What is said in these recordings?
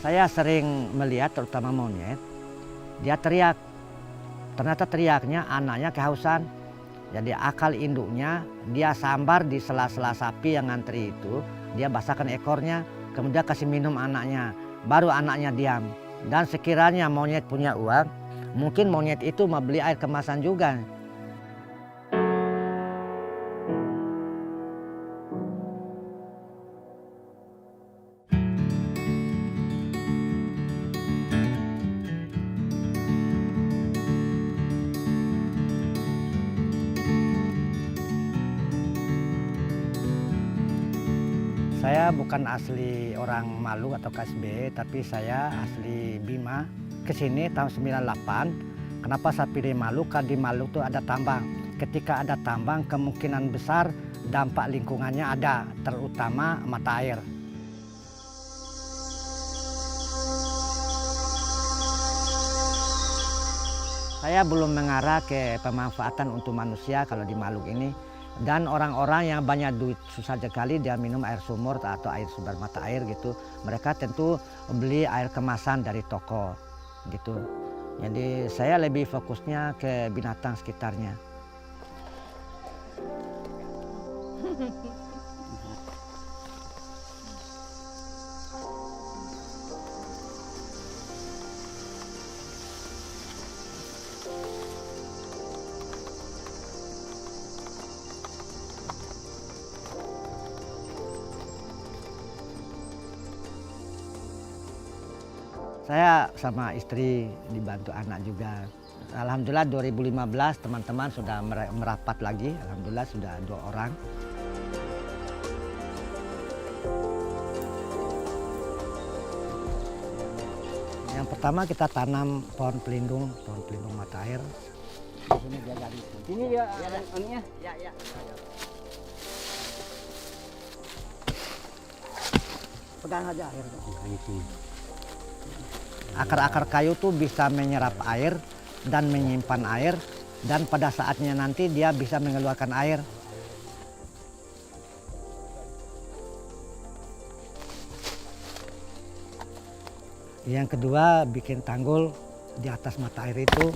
Saya sering melihat terutama monyet, dia teriak. Ternyata teriaknya anaknya kehausan. Jadi akal induknya dia sambar di sela-sela sapi yang ngantri itu, dia basahkan ekornya, kemudian kasih minum anaknya, baru anaknya diam. Dan sekiranya monyet punya uang, mungkin monyet itu mau beli air kemasan juga. Saya bukan asli orang Maluku atau KSB, tapi saya asli Bima. Kesini tahun 98. Kenapa saya pilih Maluku? Karena di Maluku itu ada tambang. Ketika ada tambang, kemungkinan besar dampak lingkungannya ada, terutama mata air. Saya belum mengarah ke pemanfaatan untuk manusia kalau di Maluku ini. Dan orang-orang yang banyak duit susah sekali dia minum air sumur atau air sumber mata air gitu. Mereka tentu beli air kemasan dari toko gitu. Jadi saya lebih fokusnya ke binatang sekitarnya. Saya sama istri dibantu anak juga. Alhamdulillah 2015 teman-teman sudah merapat lagi. Alhamdulillah sudah 2 orang. Yang pertama kita tanam pohon pelindung mata air. Ini dia dari ini ya, ininya. Ya. Pegang aja air. Akar-akar kayu tuh bisa menyerap air dan menyimpan air, dan pada saatnya nanti dia bisa mengeluarkan air. Yang kedua bikin tanggul di atas mata air itu.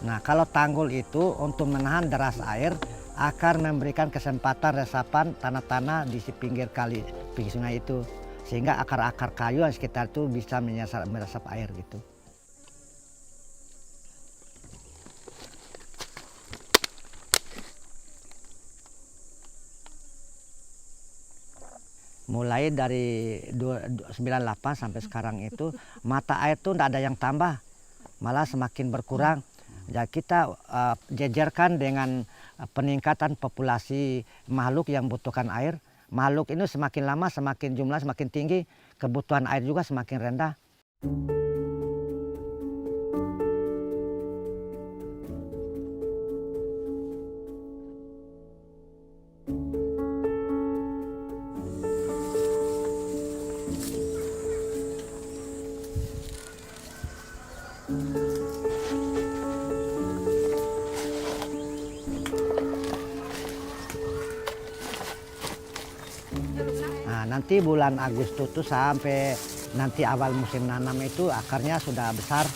Nah kalau tanggul itu untuk menahan deras air akan memberikan kesempatan resapan tanah-tanah di pinggir kali, pinggir sungai itu. Sehingga akar-akar kayu yang sekitar itu bisa meresap air gitu. Mulai dari 98 sampai sekarang itu mata air tuh tidak ada yang tambah, malah semakin berkurang. Ya kita jejerkan dengan peningkatan populasi makhluk yang butuhkan air. Makhluk ini semakin lama semakin jumlah semakin tinggi, kebutuhan air juga semakin rendah. Nah, nanti bulan Agustus itu sampai nanti awal musim nanam itu akarnya sudah besar.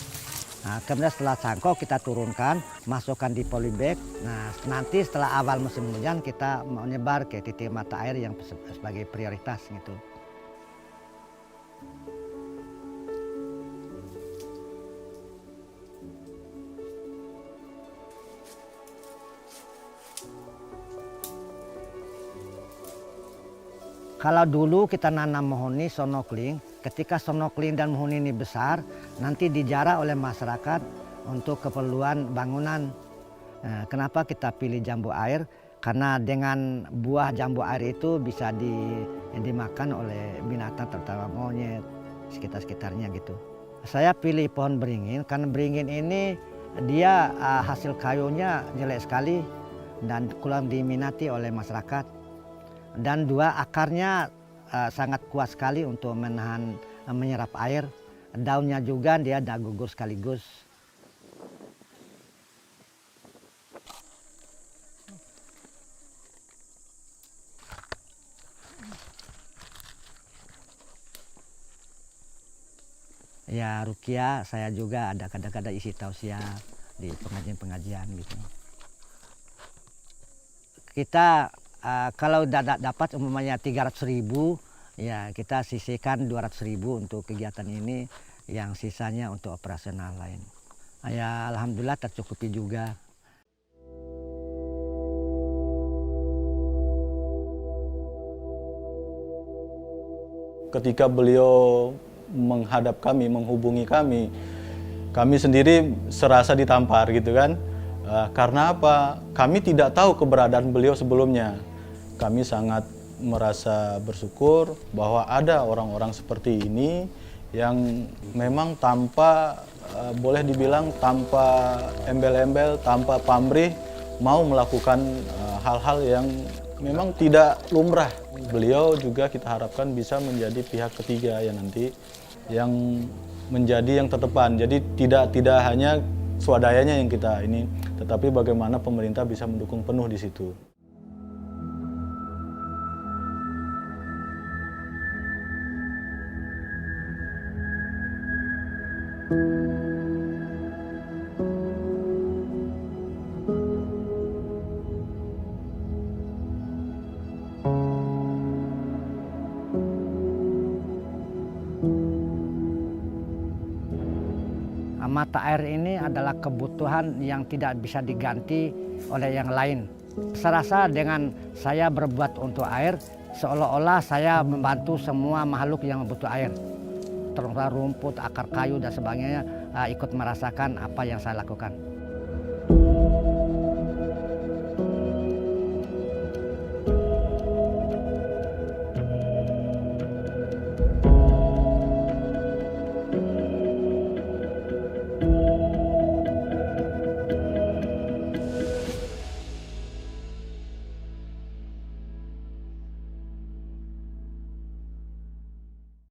Nah, kemudian setelah cangkok kita turunkan, masukkan di polybag. Nah, nanti setelah awal musim hujan kita menyebar ke titik mata air yang sebagai prioritas gitu. Kalau dulu kita nanam mahoni sonokling, ketika sonokling dan mahoni ini besar, nanti dijarah oleh masyarakat untuk keperluan bangunan. Nah, kenapa kita pilih jambu air? Karena dengan buah jambu air itu bisa dimakan oleh binatang terutama monyet sekitar-sekitarnya gitu. Saya pilih pohon beringin karena beringin ini dia hasil kayunya jelek sekali dan kurang diminati oleh masyarakat. Dan dua, akarnya sangat kuat sekali untuk menyerap air. Daunnya juga dia ada gugur sekaligus. ya ruqyah, saya juga ada kadang-kadang isi tausiah di pengajian-pengajian gitu. Kita kalau dapat umpamanya 300.000, ya kita sisihkan 200.000 untuk kegiatan ini, yang sisanya untuk operasional lain. Ya alhamdulillah tercukupi juga. Ketika beliau menghadap kami, menghubungi kami, kami sendiri serasa ditampar gitu kan. Karena apa? Kami tidak tahu keberadaan beliau sebelumnya. Kami sangat merasa bersyukur bahwa ada orang-orang seperti ini yang memang tanpa, boleh dibilang tanpa embel-embel, tanpa pamrih, mau melakukan hal-hal yang memang tidak lumrah. Beliau juga kita harapkan bisa menjadi pihak ketiga ya nanti, yang menjadi yang terdepan. Jadi tidak hanya swadayanya yang kita ini, tetapi bagaimana pemerintah bisa mendukung penuh di situ. Mata air ini adalah kebutuhan yang tidak bisa diganti oleh yang lain. Saya rasa dengan saya berbuat untuk air, seolah-olah saya membantu semua makhluk yang butuh air. Terutama rumput, akar kayu dan sebagainya ikut merasakan apa yang saya lakukan.